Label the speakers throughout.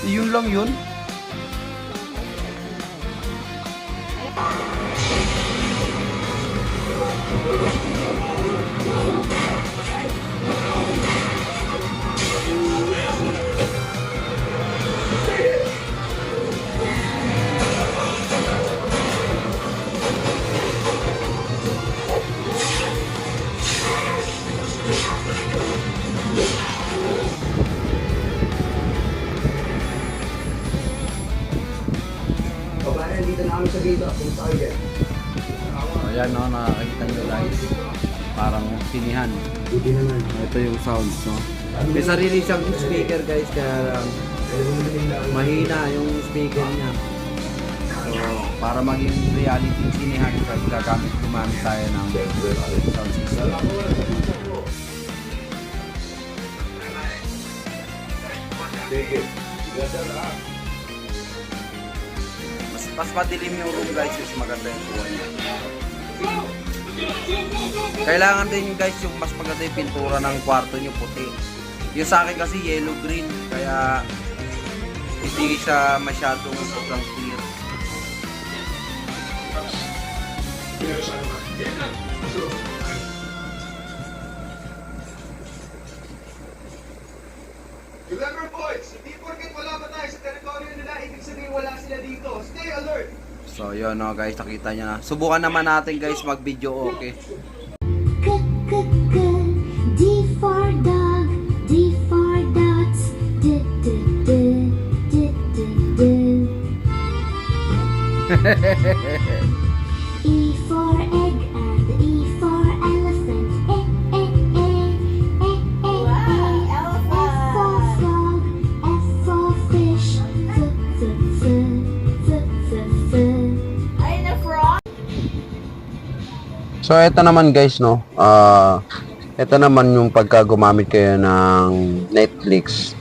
Speaker 1: Yun lang yun.
Speaker 2: Dito na kami sa dito, kung sa kayo.
Speaker 1: Ayan no, nakakita nyo guys. Parang sinihan.
Speaker 2: Buti naman.
Speaker 1: Ito yung sounds no. May sarili siyang speaker guys, kaya mahina yung speaker niya. So, para maging reality yung sinihan, gumamit tayo ng sound system.
Speaker 2: Sige.
Speaker 1: Mas madilim yung room guys, mas maganda yung buwan niya. Kailangan din guys yung mas maganda yung pintura ng kwarto niyo puti. Yung sa akin kasi yellow green, kaya hindi siya masyadong sobrang clear.
Speaker 3: Remember boys, hindi porket wala pa tayo sa teritoryo nila, ibig sabihin wala sila dito. Stay alert!
Speaker 1: So yun no guys, nakita nyo na. Subukan naman natin guys mag-video okay.
Speaker 4: D for dog, D for dots, D D D D D D. E for egg and E for elephant, E E E E E E. F for frog, F for fish, F F F F F F.
Speaker 1: So ito naman guys no, ito naman yung pagka gumamit kayo ng Netflix.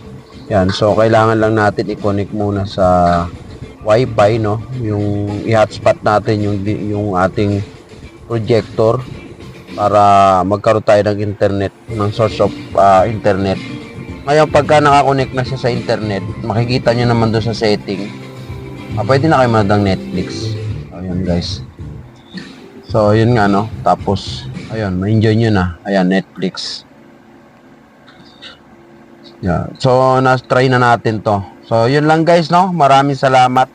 Speaker 1: Yan, so kailangan lang natin i-connect muna sa Wi-Fi no, yung i-hotspot natin yung ating projector para magkaroon tayo ng internet, ng source of internet. Ngayon pagka nakakonect na siya sa internet, makikita nyo naman doon sa setting. Pwede na kayo manood ng Netflix. Ayun guys. So, yun nga, no? Tapos, ayun, ma-enjoy nyo na. Ayan, Netflix. Yeah. So, na-try na natin to. So, yun lang guys, no? Maraming salamat.